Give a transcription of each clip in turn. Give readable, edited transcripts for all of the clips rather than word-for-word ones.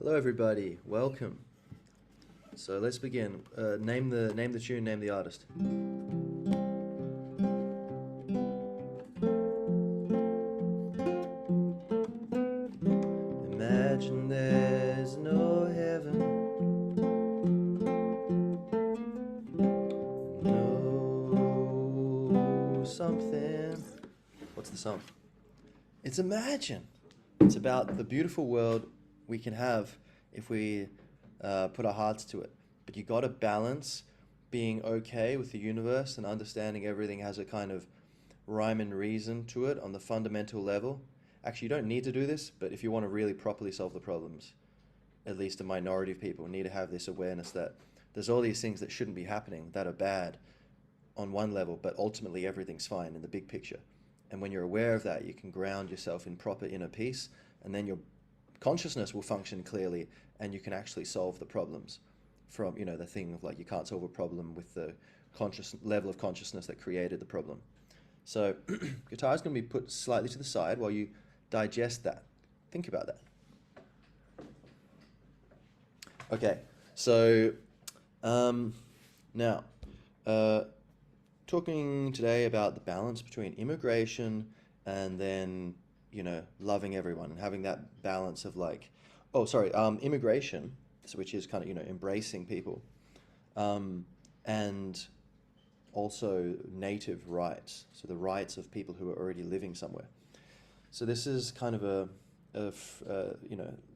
Hello, everybody. Welcome. So let's begin. Name the tune. Name the artist. Imagine there's no heaven, no something. What's the song? It's Imagine. It's about the beautiful world we can have if we put our hearts to it. But you got to balance being okay with the universe and understanding everything has a kind of rhyme and reason to it on the fundamental level. Actually, you don't need to do this, but if you want to really properly solve the problems, at least a minority of people need to have this awareness that there's all these things that shouldn't be happening that are bad on one level, but ultimately everything's fine in the big picture. And when you're aware of that, you can ground yourself in proper inner peace, and then your consciousness will function clearly, and you can actually solve the problems from, the thing of like you can't solve a problem with the conscious level of consciousness that created the problem. So guitar is going to be put slightly to the side while you digest that. Think about that. Okay, so now talking today about the balance between immigration and then loving everyone and having that balance of like, immigration, so which is kind of embracing people, and also native rights, so the rights of people who are already living somewhere. So this is kind of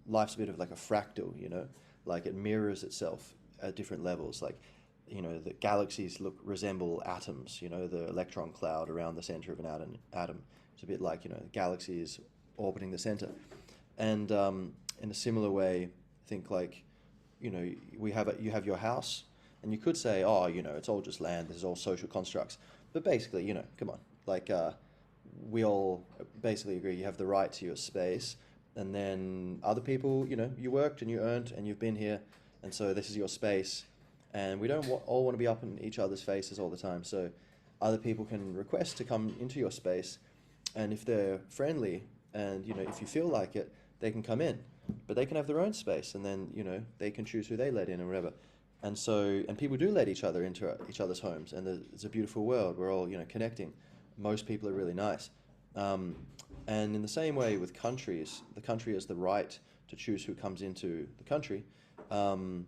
life's a bit of like a fractal, like it mirrors itself at different levels. Like, the galaxies resemble atoms, the electron cloud around the center of an atom. It's a bit like, the galaxy is orbiting the center. And in a similar way, think like, you have your house, and you could say, it's all just land, this is all social constructs. But basically, come on, like, we all basically agree you have the right to your space, and then other people, you worked and you earned and you've been here, and so this is your space, and we don't all want to be up in each other's faces all the time, so other people can request to come into your space, and if they're friendly and, if you feel like it, they can come in, but they can have their own space, and then, they can choose who they let in or whatever. And so, and people do let each other into each other's homes, and it's a beautiful world. We're all, connecting. Most people are really nice. And in the same way with countries, the country has the right to choose who comes into the country. And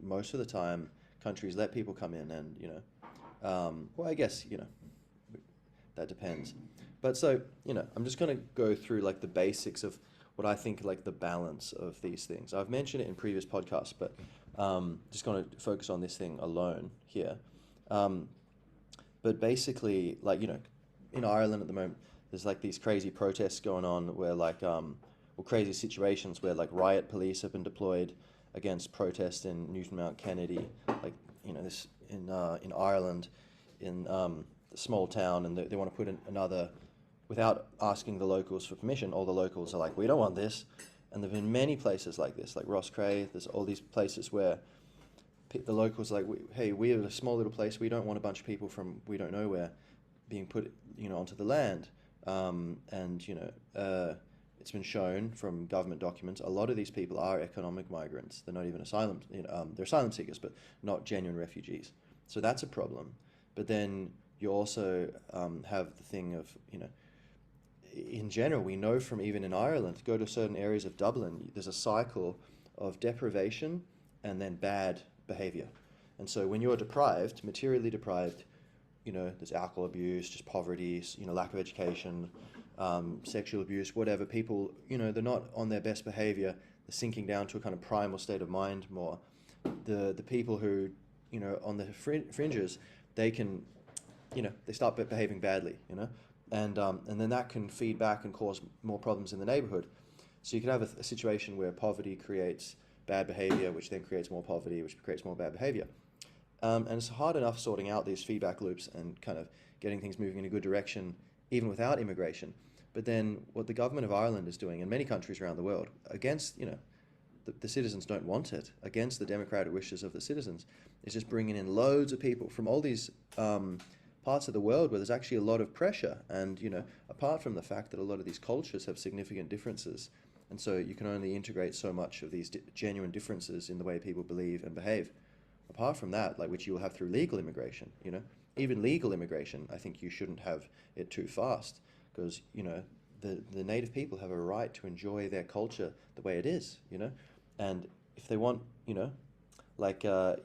most of the time, countries let people come in, and, I guess, that depends. But so, I'm just going to go through like the basics of what I think like the balance of these things. I've mentioned it in previous podcasts, but just going to focus on this thing alone here. But basically, like, in Ireland at the moment, there's like these crazy protests going on where like, crazy situations where like riot police have been deployed against protests in Newton Mount Kennedy, like, this in Ireland, in a small town, and they want to put in another, without asking the locals for permission. All the locals are like, we don't want this. And there have been many places like this, like Rosscray. There's all these places where the locals are like, hey, we're a small little place. We don't want a bunch of people from we don't know where being put, onto the land. It's been shown from government documents, a lot of these people are economic migrants. They're not even asylum, they're asylum seekers, but not genuine refugees. So that's a problem. But then you also have the thing of, in general, we know from even in Ireland, go to certain areas of Dublin, there's a cycle of deprivation and then bad behavior. And so when you're deprived, materially deprived, there's alcohol abuse, just poverty, lack of education, sexual abuse, whatever. People, they're not on their best behavior. They're sinking down to a kind of primal state of mind more. The people who, on the fringes, they can, they start behaving badly, and then that can feed back and cause more problems in the neighborhood. So you can have a situation where poverty creates bad behavior, which then creates more poverty, which creates more bad behavior. And it's hard enough sorting out these feedback loops and kind of getting things moving in a good direction, even without immigration. But then what the government of Ireland is doing, and many countries around the world, against, the citizens don't want it, against the democratic wishes of the citizens, is just bringing in loads of people from all these parts of the world where there's actually a lot of pressure. And, apart from the fact that a lot of these cultures have significant differences And so you can only integrate so much of these genuine differences in the way people believe and behave. Apart from that, like which you will have through legal immigration, even legal immigration, I think you shouldn't have it too fast because, the native people have a right to enjoy their culture the way it is, and if they want, like, a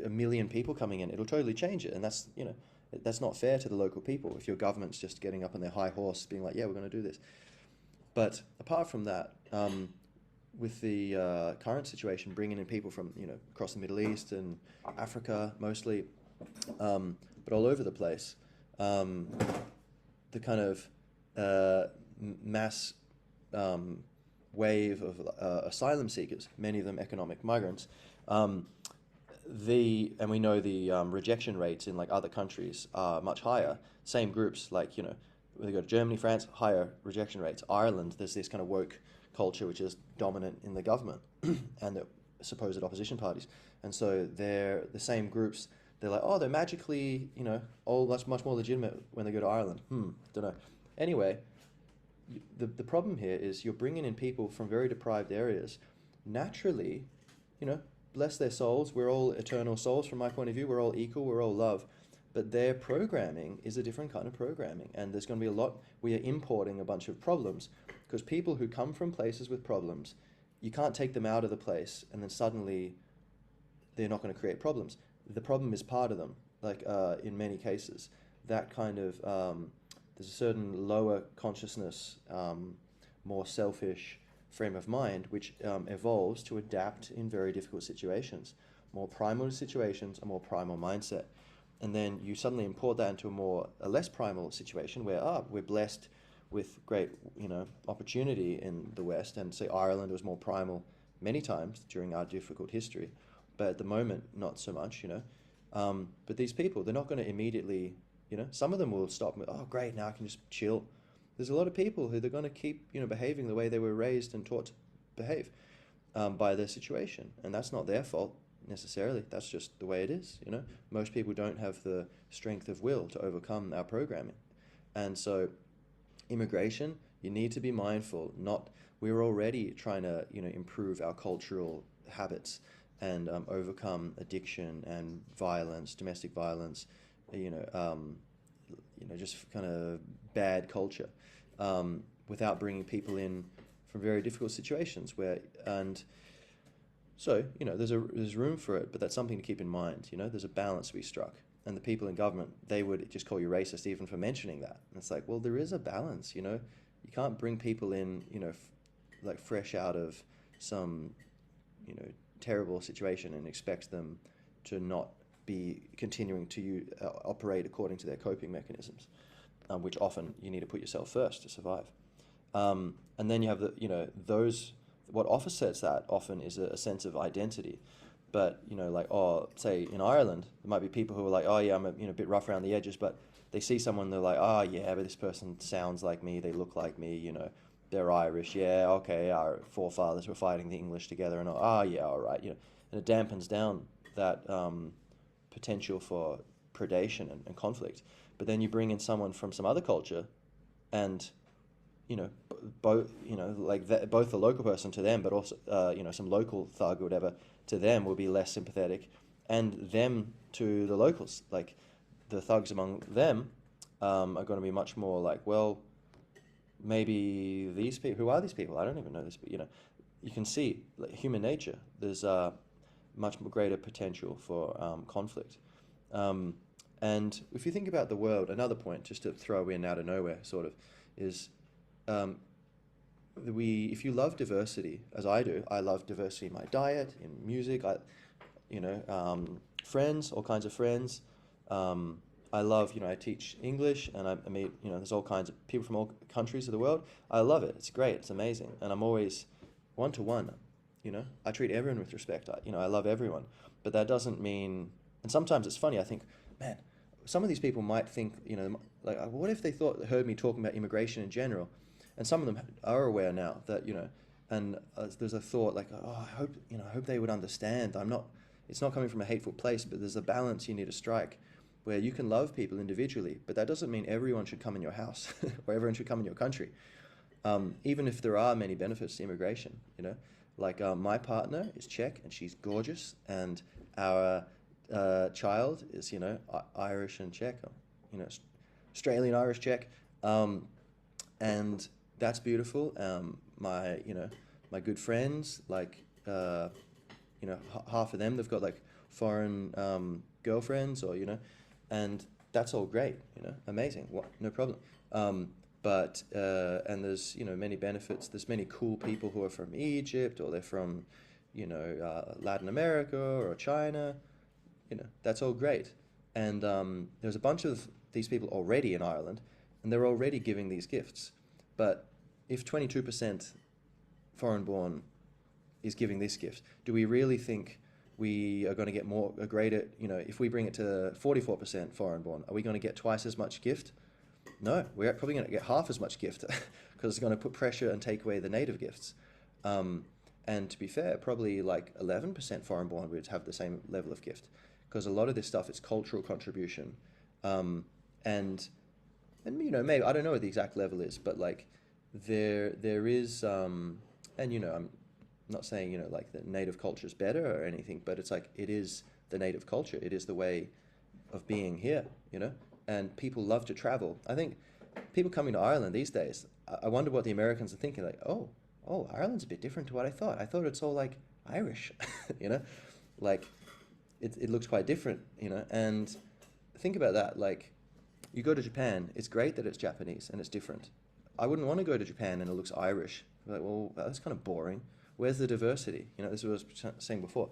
million people coming in, it'll totally change it. And that's not fair to the local people if your government's just getting up on their high horse being like, yeah, we're going to do this. But apart from that, with the current situation, bringing in people from, across the Middle East and Africa mostly, but all over the place, the kind of mass wave of asylum seekers, many of them economic migrants, and we know the rejection rates in like other countries are much higher. Same groups, like, when they go to Germany, France, higher rejection rates. Ireland, there's this kind of woke culture which is dominant in the government and the supposed opposition parties. And so they're the same groups. They're like, oh, they're magically, all much more legitimate when they go to Ireland. Don't know. Anyway, the problem here is you're bringing in people from very deprived areas. Naturally, bless their souls, we're all eternal souls from my point of view. We're all equal, we're all love. But their programming is a different kind of programming. And there's going to be a lot, we are importing a bunch of problems because people who come from places with problems, you can't take them out of the place and then suddenly they're not going to create problems. The problem is part of them, like in many cases. That kind of, there's a certain lower consciousness, more selfish frame of mind, which evolves to adapt in very difficult situations. More primal situations, a more primal mindset. And then you suddenly import that into a less primal situation where we're blessed with great, opportunity in the West, and say Ireland was more primal many times during our difficult history, but at the moment not so much, But these people, they're not going to immediately, some of them will stop. Oh, great! Now I can just chill. There's a lot of people who they're going to keep, behaving the way they were raised and taught to behave by their situation, and that's not their fault necessarily. That's just the way it is, Most people don't have the strength of will to overcome our programming. And so immigration, you need to be mindful. We're already trying to, improve our cultural habits and overcome addiction and violence, domestic violence, just kind of bad culture, without bringing people in from very difficult situations So, there's room for it, but that's something to keep in mind. There's a balance to be struck. And the people in government, they would just call you racist even for mentioning that. And it's like, well, there is a balance, You can't bring people in, like fresh out of some, terrible situation and expect them to not be continuing to operate according to their coping mechanisms, which often you need to put yourself first to survive. And then you have what offsets that often is a sense of identity. But, say in Ireland, there might be people who are like, oh yeah, I'm a bit rough around the edges, but they see someone, they're like, oh yeah, but this person sounds like me, they look like me, they're Irish, yeah, okay, our forefathers were fighting the English together, and yeah, all right, and it dampens down that potential for predation and conflict. But then you bring in someone from some other culture, and both both the local person to them, but also some local thug or whatever to them will be less sympathetic, and them to the locals, like the thugs among them are going to be much more like, well, maybe these people, who are these people? I don't even know this, but you can see like human nature. There's much more greater potential for conflict. And if you think about the world, another point just to throw in out of nowhere, sort of, is if you love diversity, as I do, I love diversity in my diet, in music, friends, all kinds of friends. I love, I teach English, and I meet, there's all kinds of people from all countries of the world. I love it. It's great. It's amazing. And I'm always one-to-one, I treat everyone with respect. I love everyone. But that doesn't mean, and sometimes it's funny, I think, man, some of these people might think, like, what if they heard me talking about immigration in general? And some of them are aware now that, and there's a thought like, oh, I hope they would understand. It's not coming from a hateful place, but there's a balance you need to strike where you can love people individually, but that doesn't mean everyone should come in your house or everyone should come in your country. Even if there are many benefits to immigration, you know, like my partner is Czech and she's gorgeous, and our child is, you know, Irish and Czech, or, you know, Australian, Irish, Czech, um, and that's beautiful. You know, my good friends, like, you know, half of them, they've got like foreign girlfriends, or, you know, and that's all great, you know, amazing, what, no problem. But and there's, you know, many benefits. There's many cool people who are from Egypt, or they're from, you know, Latin America or China. You know, that's all great. And there's a bunch of these people already in Ireland, and they're already giving these gifts. But if 22% foreign-born is giving this gift, do we really think we are going to get a greater, you know, if we bring it to 44% foreign-born, are we going to get twice as much gift? No, we're probably going to get half as much gift because it's going to put pressure and take away the native gifts. And to be fair, probably like 11% foreign-born would have the same level of gift, because a lot of this stuff is cultural contribution. And you know, maybe, I don't know what the exact level is, but like there is, and, you know, I'm not saying, you know, like the native culture is better or anything, but it's like, it is the native culture. It is the way of being here, you know, and people love to travel. I think people coming to Ireland these days, I wonder what the Americans are thinking, like, oh, Ireland's a bit different to what I thought. I thought it's all like Irish, you know, like it looks quite different, you know, and think about that. Like, you go to Japan, it's great that it's Japanese and it's different. I wouldn't want to go to Japan and it looks Irish. Like, well, that's kind of boring. Where's the diversity? You know, this is what I was saying before.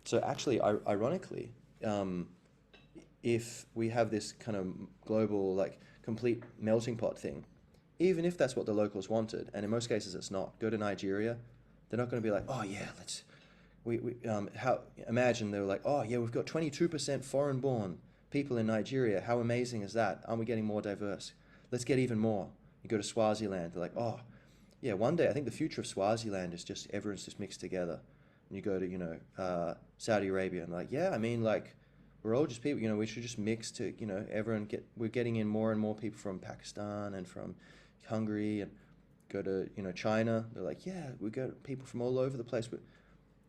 So actually, ironically, if we have this kind of global, like, complete melting pot thing, even if that's what the locals wanted, and in most cases it's not, go to Nigeria, they're not going to be like, oh yeah, imagine they were like, oh yeah, we've got 22% foreign-born people in Nigeria. How amazing is that? Aren't we getting more diverse? Let's get even more. You go to Swaziland, they're like, oh, yeah, one day I think the future of Swaziland is just everyone's just mixed together. And you go to, you know, Saudi Arabia, and like, yeah, I mean, like, we're all just people, you know, we should just mix to, you know, we're getting in more and more people from Pakistan and from Hungary, and go to, you know, China. They're like, yeah, we got people from all over the place, but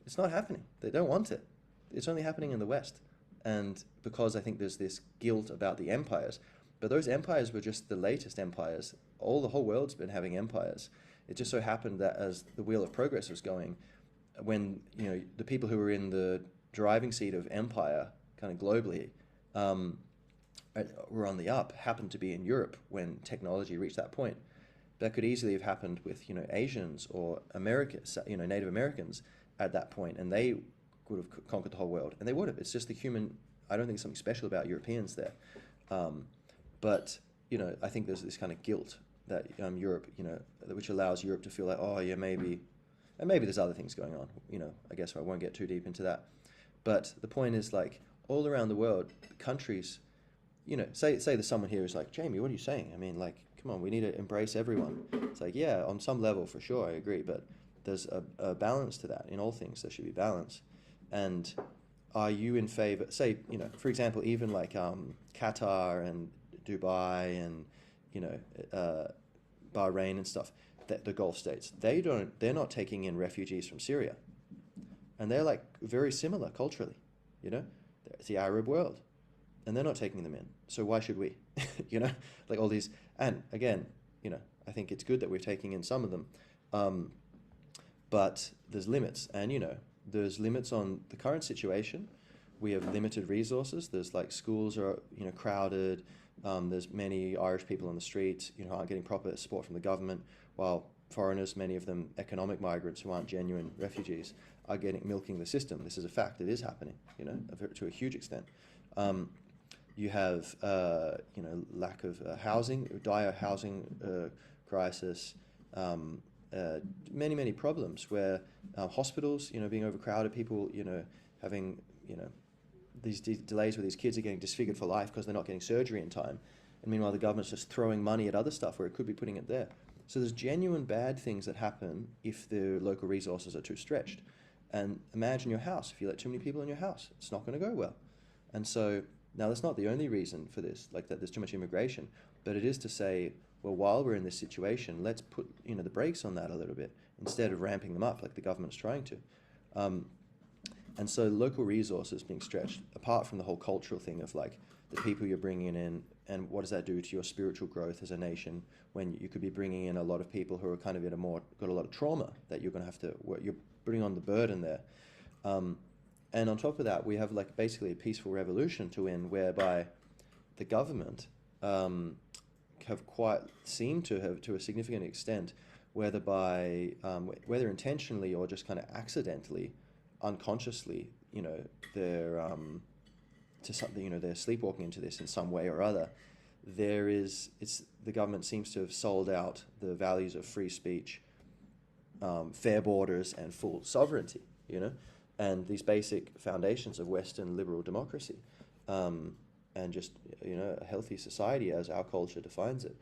it's not happening. They don't want it. It's only happening in the West. And because I think there's this guilt about the empires, but those empires were just the latest empires. The whole world's been having empires. It just so happened that as the wheel of progress was going, when, you know, the people who were in the driving seat of empire kind of globally were on the up, happened to be in Europe when technology reached that point. That could easily have happened with, you know, Asians or Americans, you know, Native Americans at that point, and they would have conquered the whole world, and they would have. It's just the human. I don't think there's something special about Europeans there, but, you know, I think there's this kind of guilt that Europe, you know, which allows Europe to feel like, oh yeah, maybe, and maybe there's other things going on. You know, I guess I won't get too deep into that, but the point is, like, all around the world, countries, you know, say there's someone here who's like, Jamie, what are you saying? I mean, like, come on, we need to embrace everyone. It's like, yeah, on some level for sure, I agree, but there's a balance to that. In all things, there should be balance. And are you in favor, say, you know, for example, even like Qatar and Dubai and, you know, Bahrain and stuff, the Gulf states, they're not taking in refugees from Syria. And they're like very similar culturally, you know, it's the Arab world, and they're not taking them in. So why should we? You know, like all these, and again, you know, I think it's good that we're taking in some of them. But there's limits, and, you know, there's limits on the current situation. We have limited resources. There's like schools are, you know, crowded. There's many Irish people on the street, you know, aren't getting proper support from the government, while foreigners, many of them economic migrants who aren't genuine refugees, are milking the system. This is a fact. It is happening, you know, to a huge extent. You have, you know, lack of housing, dire housing crisis. Many problems where hospitals, you know, being overcrowded, people, you know, having, you know, these delays where these kids are getting disfigured for life because they're not getting surgery in time, and meanwhile the government's just throwing money at other stuff where it could be putting it there. So there's genuine bad things that happen if the local resources are too stretched. And imagine your house. If you let too many people in your house, it's not going to go well. And so now that's not the only reason for this, like that there's too much immigration, but it is to say, well, while we're in this situation, let's put the brakes on that a little bit instead of ramping them up like the government's trying to. And so local resources being stretched, apart from the whole cultural thing of like the people you're bringing in, and what does that do to your spiritual growth as a nation when you could be bringing in a lot of people who are kind of got a lot of trauma that you're going to have to, you're putting on the burden there. And on top of that, we have like basically a peaceful revolution to win, whereby the government have quite seemed to have, to a significant extent, whether intentionally or just kind of accidentally, unconsciously, they're to something, they're sleepwalking into this in some way or other. The government seems to have sold out the values of free speech, fair borders, and full sovereignty, and these basic foundations of Western liberal democracy, and just a healthy society as our culture defines it.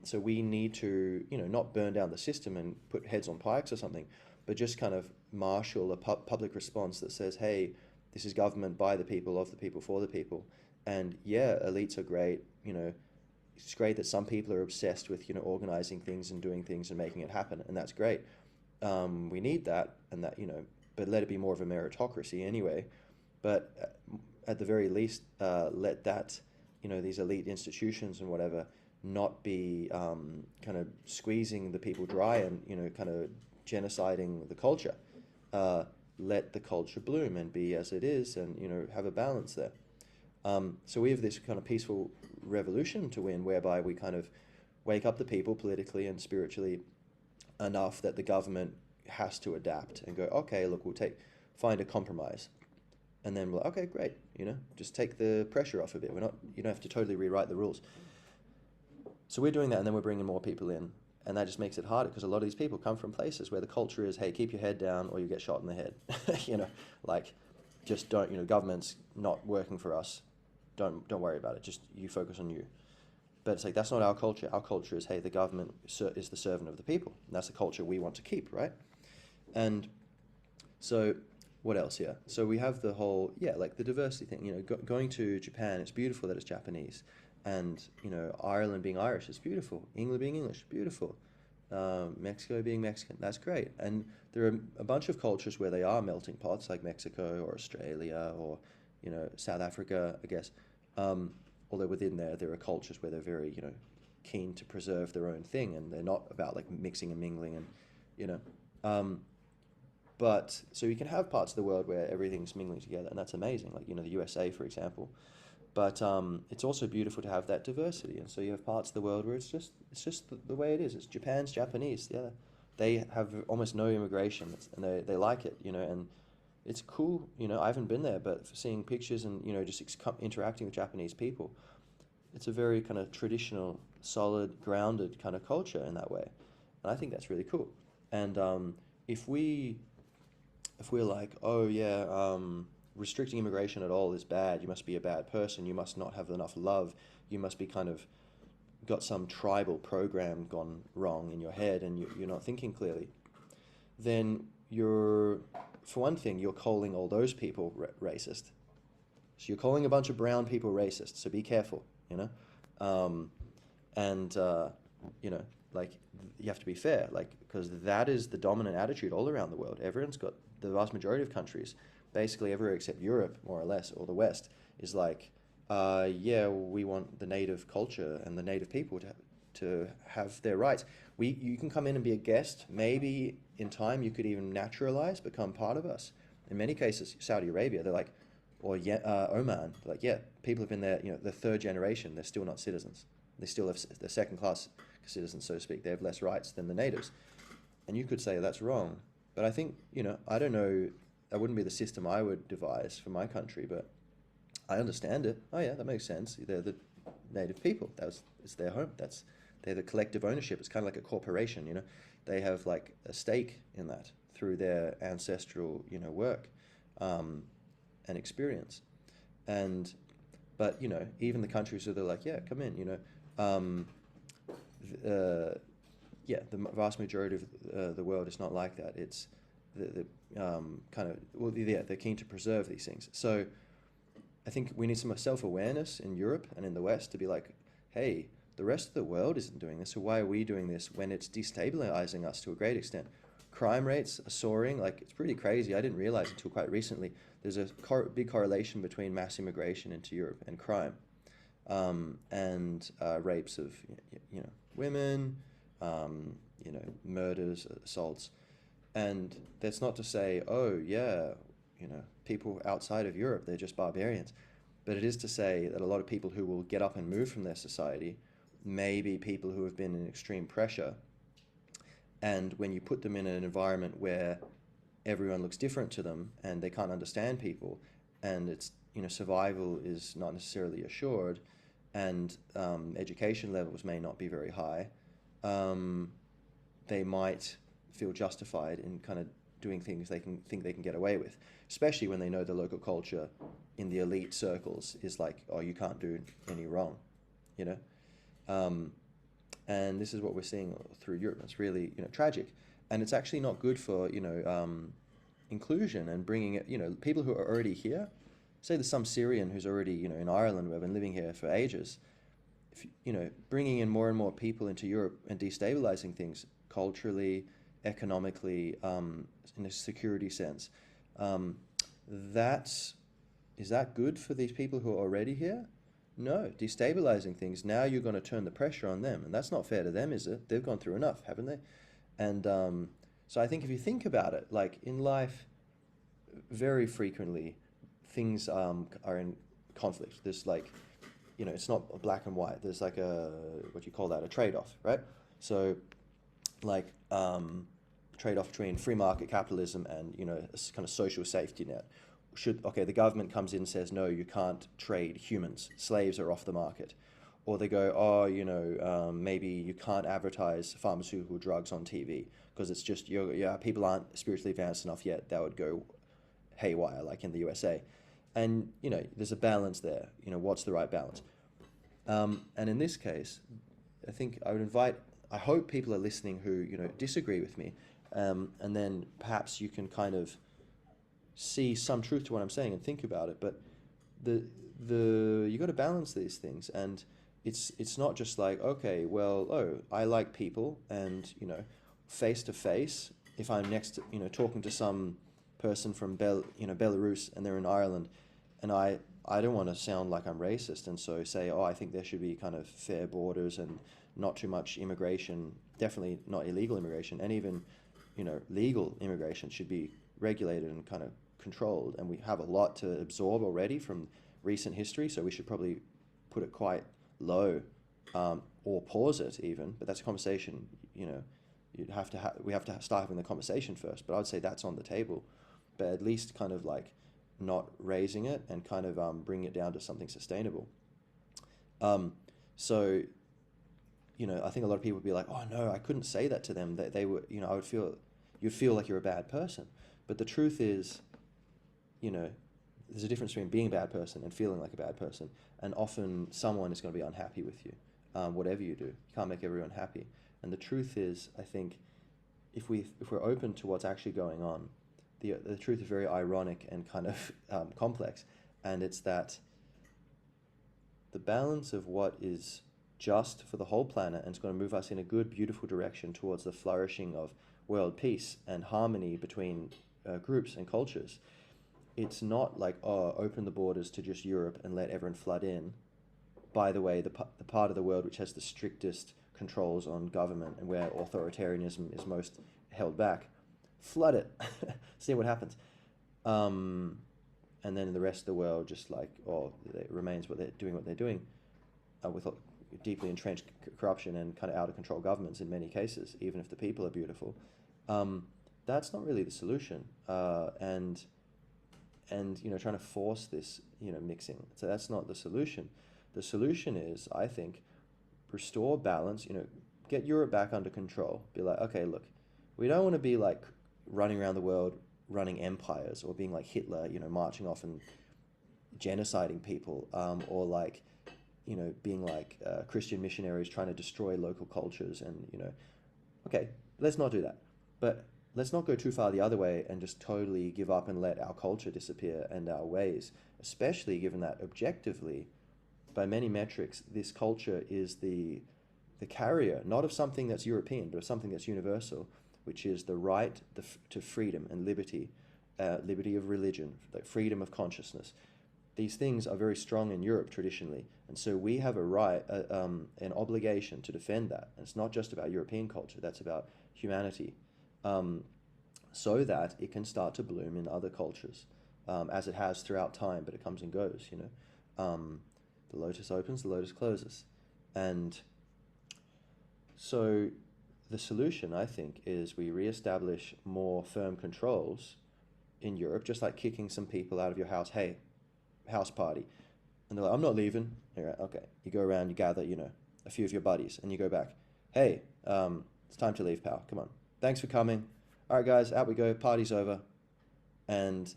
So we need to not burn down the system and put heads on pikes or something, but just kind of marshal a public response that says, hey, this is government by the people, of the people, for the people. And yeah, elites are great. It's great that some people are obsessed with organizing things and doing things and making it happen, and that's great. We need that, and that but let it be more of a meritocracy anyway. But at the very least, let that these elite institutions and whatever not be kind of squeezing the people dry and kind of genociding the culture. Let the culture bloom and be as it is, and have a balance there. So we have this kind of peaceful revolution to win, whereby we kind of wake up the people politically and spiritually enough that the government has to adapt and go, okay, look, find a compromise, and then we're like, okay, great, just take the pressure off a bit. You don't have to totally rewrite the rules. So we're doing that, and then we're bringing more people in. And that just makes it harder, because a lot of these people come from places where the culture is, hey, keep your head down or you get shot in the head. Just don't, government's not working for us. Don't worry about it. Just you focus on you. But it's like, that's not our culture. Our culture is, hey, the government is the servant of the people. And that's the culture we want to keep, right? And so what else here? So we have the whole, like the diversity thing. Going to Japan, it's beautiful that it's Japanese. And, Ireland being Irish, it's beautiful. England being English, beautiful. Mexico being Mexican, that's great. And there are a bunch of cultures where they are melting pots, like Mexico or Australia or, South Africa, I guess. Although within there are cultures where they're very, keen to preserve their own thing, and they're not about like mixing and mingling and, but so you can have parts of the world where everything's mingling together, and that's amazing. Like, the USA, for example. But it's also beautiful to have that diversity, and so you have parts of the world where it's just the way it is. It's Japan's Japanese. Yeah, they have almost no immigration, and they like it, and it's cool. I haven't been there, but seeing pictures and just interacting with Japanese people, it's a very kind of traditional, solid, grounded kind of culture in that way, and I think that's really cool. And if we're like, oh yeah, restricting immigration at all is bad, you must be a bad person, you must not have enough love, you must be kind of got some tribal program gone wrong in your head, and you're not thinking clearly, then for one thing, you're calling all those people racist. So you're calling a bunch of brown people racist, so be careful, like, you have to be fair, like, because that is the dominant attitude all around the world. The vast majority of countries, basically everywhere except Europe, more or less, or the West, is like, we want the native culture and the native people to have their rights. You can come in and be a guest. Maybe in time you could even naturalize, become part of us. In many cases, Saudi Arabia, they're like, or Oman, they're like, people have been there, the third generation, they're still not citizens. They still have the second-class citizens, so to speak. They have less rights than the natives. And you could say that's wrong. But I think, I don't know, that wouldn't be the system I would devise for my country, but I understand it. Oh yeah, that makes sense. They're the native people. It's their home. They're the collective ownership. It's kind of like a corporation, They have like a stake in that through their ancestral, work and experience. But even the countries that are like, come in, the vast majority of the world is not like that. It's the they're keen to preserve these things. So I think we need some self-awareness in Europe and in the West to be like, hey, the rest of the world isn't doing this, so why are we doing this when it's destabilizing us to a great extent? Crime rates are soaring, like it's pretty crazy. I didn't realize until quite recently there's a big correlation between mass immigration into Europe and crime, and rapes of women, murders, assaults. And that's not to say, oh yeah, people outside of Europe, they're just barbarians. But it is to say that a lot of people who will get up and move from their society may be people who have been in extreme pressure. And when you put them in an environment where everyone looks different to them and they can't understand people, and it's, survival is not necessarily assured, and education levels may not be very high, they might feel justified in kind of doing things they can get away with, especially when they know the local culture in the elite circles is like, oh, you can't do any wrong, and this is what we're seeing through Europe. It's really tragic, and it's actually not good for inclusion and bringing it. People who are already here. Say there's some Syrian who's already in Ireland, who have been living here for ages. If, bringing in more and more people into Europe and destabilizing things culturally, economically, in a security sense, is that good for these people who are already here? No, destabilizing things. Now you're going to turn the pressure on them, and that's not fair to them, is it? They've gone through enough, haven't they? And so I think if you think about it, like in life, very frequently, things are in conflict. There's like, it's not black and white. There's like a trade-off, right? So like trade-off between free market capitalism and, a kind of social safety net. The government comes in and says, no, you can't trade humans. Slaves are off the market. Or they go, oh, maybe you can't advertise pharmaceutical drugs on TV because it's just, people aren't spiritually advanced enough yet. That would go haywire, like in the USA. And, there's a balance there. What's the right balance? And in this case, I think I hope people are listening who, disagree with me. And then perhaps you can kind of see some truth to what I'm saying and think about it. But you got to balance these things. And it's not just like, okay, well, I like people and, face to face, if I'm next to, talking to some person from Belarus and they're in Ireland, and I don't want to sound like I'm racist and so say, I think there should be kind of fair borders and not too much immigration, definitely not illegal immigration, and even, legal immigration should be regulated and kind of controlled. And we have a lot to absorb already from recent history, so we should probably put it quite low, or pause it even. But that's a conversation, we have to start having the conversation first. But I would say that's on the table, but at least kind of like not raising it and kind of bring it down to something sustainable. So, I think a lot of people would be like, oh no, I couldn't say that to them. They were, you'd feel like you're a bad person. But the truth is, there's a difference between being a bad person and feeling like a bad person. And often someone is going to be unhappy with you, whatever you do. You can't make everyone happy. And the truth is, I think, if we're open to what's actually going on, the truth is very ironic and kind of complex. And it's that the balance of what is just for the whole planet and it's going to move us in a good, beautiful direction towards the flourishing of world peace and harmony between groups and cultures. It's not like, open the borders to just Europe and let everyone flood in. By the way, the part of the world which has the strictest controls on government and where authoritarianism is most held back, flood it, see what happens. And then the rest of the world just like, it remains what they're doing with deeply entrenched corruption and kind of out of control governments in many cases, even if the people are beautiful. That's not really the solution. And trying to force this, mixing. So that's not the solution. The solution is, I think, restore balance, get Europe back under control. Be like, okay, look, we don't want to be like running around the world, running empires, or being like Hitler, marching off and genociding people, or like, being like Christian missionaries trying to destroy local cultures. And, okay, let's not do that. But let's not go too far the other way and just totally give up and let our culture disappear and our ways, especially given that objectively by many metrics, this culture is the carrier, not of something that's European, but of something that's universal, which is the right to freedom and liberty, liberty of religion, like freedom of consciousness. These things are very strong in Europe traditionally, and so we have a right, an obligation to defend that. And it's not just about European culture, that's about humanity, so that it can start to bloom in other cultures, as it has throughout time, but it comes and goes, you know. The lotus opens, the lotus closes. And so the solution, I think, is we reestablish more firm controls in Europe, just like kicking some people out of your house. Hey, house party. And they're like, I'm not leaving. You're like, okay. You go around, you gather, you know, a few of your buddies, and you go back. Hey, it's time to leave, pal. Come on. Thanks for coming. All right, guys, out we go. Party's over. And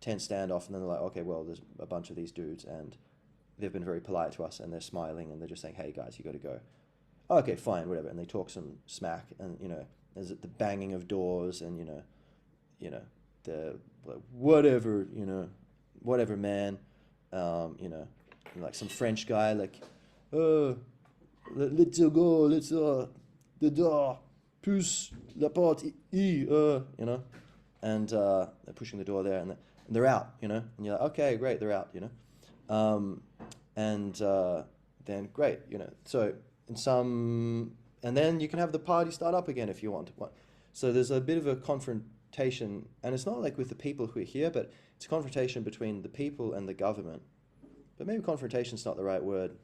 tense standoff, and then they're like, okay, well, there's a bunch of these dudes, and they've been very polite to us, and they're smiling, and they're just saying, hey, guys, you got to go. Okay, fine, whatever. And they talk some smack, and, you know, there's the banging of doors, and, you know, the whatever, you know, whatever, man, you know, like some French guy, like, let's go, let's, the door, pousse la porte, you know, and they're pushing the door there, and they're out, you know, and you're like, okay, great, they're out, you know, and then great, you know, so in some, and then you can have the party start up again if you want. So there's a bit of a confrontation, and it's not like with the people who are here, but it's a confrontation between the people and the government. But maybe confrontation's not the right word,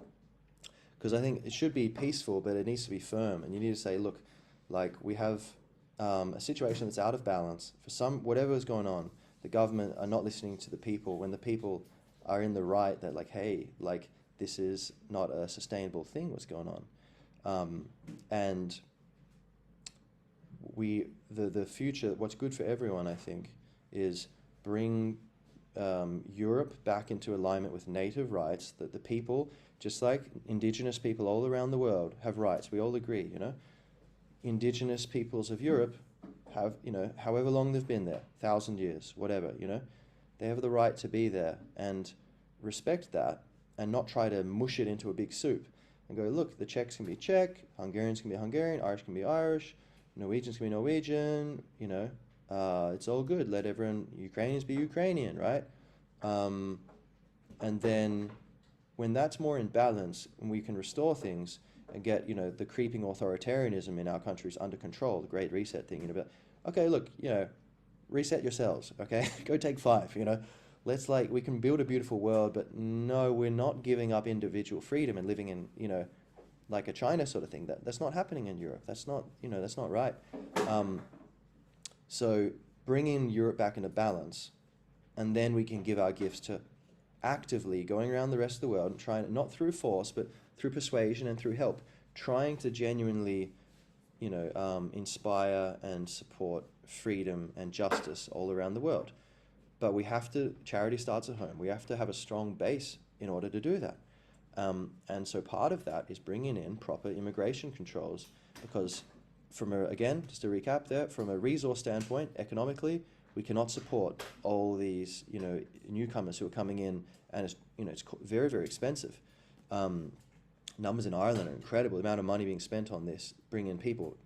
because I think it should be peaceful, but it needs to be firm, and you need to say, look, like, we have a situation that's out of balance. For some, whatever is going on, the government are not listening to the people. When the people are in the right, they're like, hey, like, this is not a sustainable thing, what's going on. And the future, what's good for everyone, I think, is bring Europe back into alignment with native rights, that the people, just like indigenous people all around the world, have rights. We all agree, you know. Indigenous peoples of Europe have, you know, however long they've been there, 1,000 years, whatever, you know, they have the right to be there, and respect that, and not try to mush it into a big soup and go, look, the Czechs can be Czech, Hungarians can be Hungarian, Irish can be Irish, Norwegians can be Norwegian, you know, it's all good. Let everyone, Ukrainians be Ukrainian, right? And then when that's more in balance, and we can restore things and get, you know, the creeping authoritarianism in our countries under control, the Great Reset thing, you know, but, okay, look, you know, reset yourselves, okay? Go take 5, you know? Let's, like, we can build a beautiful world, but no, we're not giving up individual freedom and living in, you know, like a China sort of thing. That's not happening in Europe. That's not, you know, that's not right. So bringing Europe back into balance, and then we can give our gifts to actively going around the rest of the world and trying, not through force, but through persuasion and through help, trying to genuinely, you know, inspire and support freedom and justice all around the world. But we have to, charity starts at home. We have to have a strong base in order to do that. And so part of that is bringing in proper immigration controls, because from a, again, just to recap there, from a resource standpoint, economically, we cannot support all these, you know, newcomers who are coming in, and it's, you know, it's very, very expensive. Numbers in Ireland are incredible. The amount of money being spent on this, bringing in people,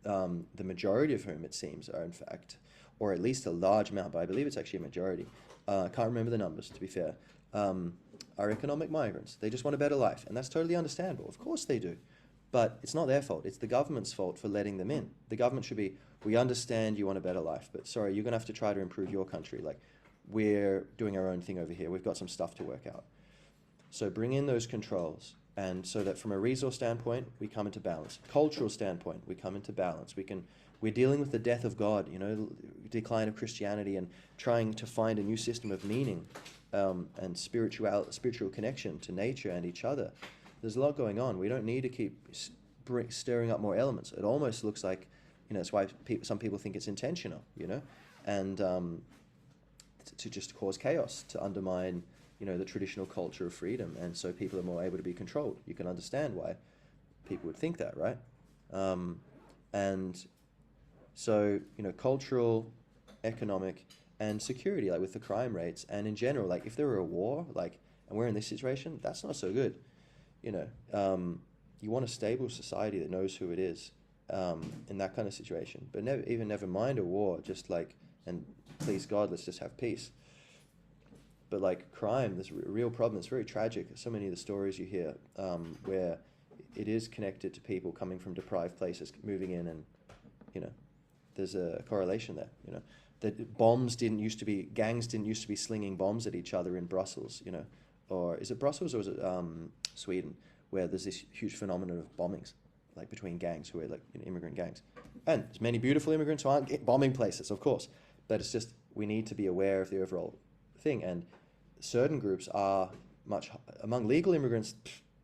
the majority of whom, it seems, are in fact, or at least a large amount, but I believe it's actually a majority. I can't remember the numbers, to be fair, are economic migrants. They just want a better life, and that's totally understandable. Of course they do. But it's not their fault. It's the government's fault for letting them in. The government should be, we understand you want a better life, but sorry, you're going to have to try to improve your country. Like, we're doing our own thing over here. We've got some stuff to work out. So bring in those controls, and so that from a resource standpoint, we come into balance. Cultural standpoint, we come into balance. We're dealing with the death of God, you know, decline of Christianity, and trying to find a new system of meaning and spiritual connection to nature and each other. There's a lot going on. We don't need to keep stirring up more elements. It almost looks like, you know, that's why some people think it's intentional, you know, and to just cause chaos, to undermine, you know, the traditional culture of freedom, and so people are more able to be controlled. You can understand why people would think that, right? And so, you know, cultural, economic, and security, like with the crime rates, and in general, like if there were a war, like, and we're in this situation, that's not so good. You know, you want a stable society that knows who it is in that kind of situation. But never mind a war, just like, and please God, let's just have peace. But like crime, there's a real problem. It's very tragic. So many of the stories you hear where it is connected to people coming from deprived places, moving in, and, you know, there's a correlation there, you know. That gangs didn't used to be slinging bombs at each other in Brussels, you know. Or is it Brussels or is it Sweden, where there's this huge phenomenon of bombings, like between gangs who are like, you know, immigrant gangs. And there's many beautiful immigrants who aren't bombing places, of course. But it's just, we need to be aware of the overall thing. And certain groups are among legal immigrants,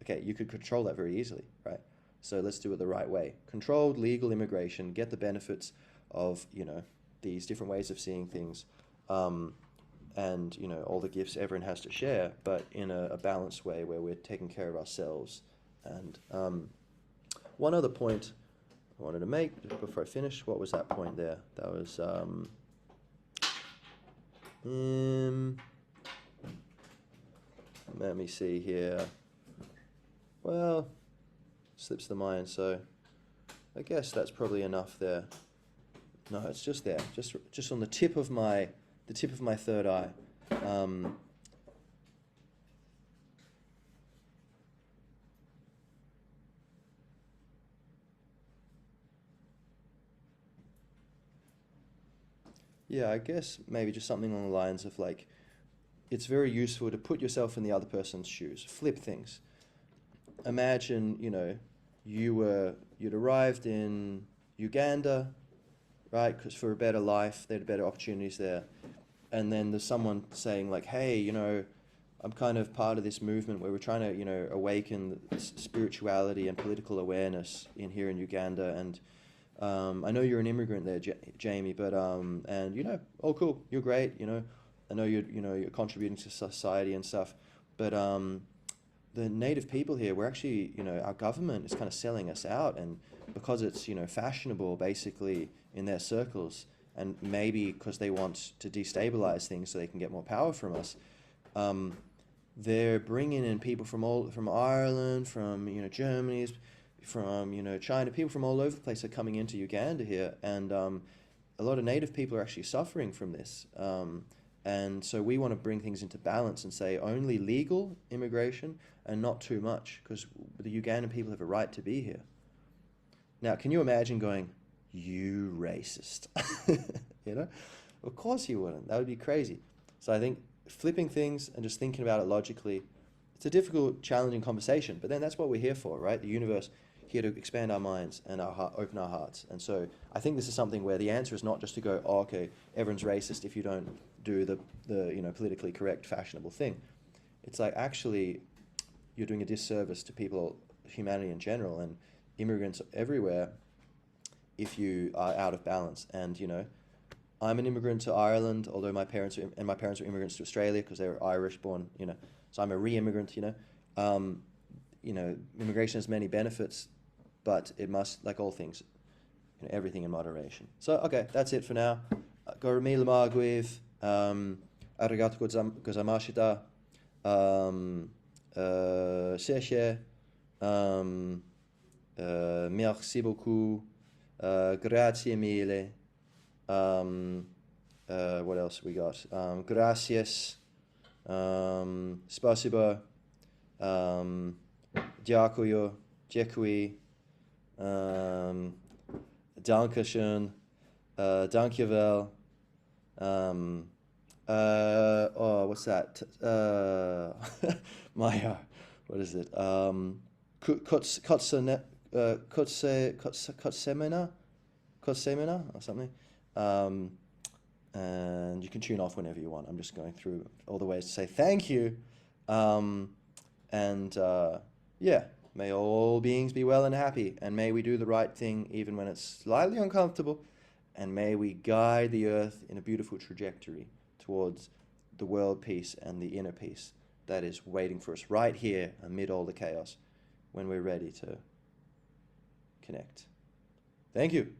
okay, you could control that very easily, right? So let's do it the right way. Controlled legal immigration, get the benefits of, you know, these different ways of seeing things, and, you know, all the gifts everyone has to share, but in a balanced way where we're taking care of ourselves. And one other point I wanted to make before I finish, what was that point there? That was, let me see here. Well, slips the mind, so I guess that's probably enough there. No, it's just there, just on the tip of my third eye. Yeah, I guess maybe just something along the lines of like, it's very useful to put yourself in the other person's shoes, flip things. Imagine, you know, you'd arrived in Uganda, right? Because for a better life, they had better opportunities there. And then there's someone saying like, hey, you know, I'm kind of part of this movement where we're trying to, you know, awaken spirituality and political awareness here in Uganda. And I know you're an immigrant there, Jamie, but and, you know, oh cool, you're great, you know, I know you're contributing to society and stuff, but the native people here, we're actually, you know, our government is kind of selling us out, and because it's, you know, fashionable basically in their circles, and maybe because they want to destabilize things so they can get more power from us, they're bringing in people from Ireland, from, you know, Germany, from, you know, China, people from all over the place are coming into Uganda here, and a lot of native people are actually suffering from this. And so we want to bring things into balance and say only legal immigration and not too much, because the Ugandan people have a right to be here. Now, can you imagine going, you racist? You know? Of course you wouldn't. That would be crazy. So I think flipping things and just thinking about it logically, it's a difficult, challenging conversation, but then that's what we're here for, right? The universe, here to expand our minds and open our hearts. And so I think this is something where the answer is not just to go, oh, okay, everyone's racist if you don't do the you know, politically correct, fashionable thing. It's like, actually, you're doing a disservice to people, humanity in general, and immigrants everywhere if you are out of balance. And, you know, I'm an immigrant to Ireland, although my parents were immigrants to Australia because they were Irish born, you know. So I'm a re-immigrant, you know. You know, immigration has many benefits, but it must, like all things, you know, everything in moderation. So, okay, that's it for now. Gormila Marguiv, arigato gozaimashita, Sheshe, merci beaucoup, grazie mille, what else we got? Gracias, spasibo, Dziękuję, dziękuję, dankeschön, dankjewel, oh, what's that? What is it? Kotsemena or something. And you can tune off whenever you want. I'm just going through all the ways to say thank you. Yeah, may all beings be well and happy, and may we do the right thing even when it's slightly uncomfortable, and may we guide the earth in a beautiful trajectory towards the world peace and the inner peace that is waiting for us right here amid all the chaos when we're ready to connect. Thank you.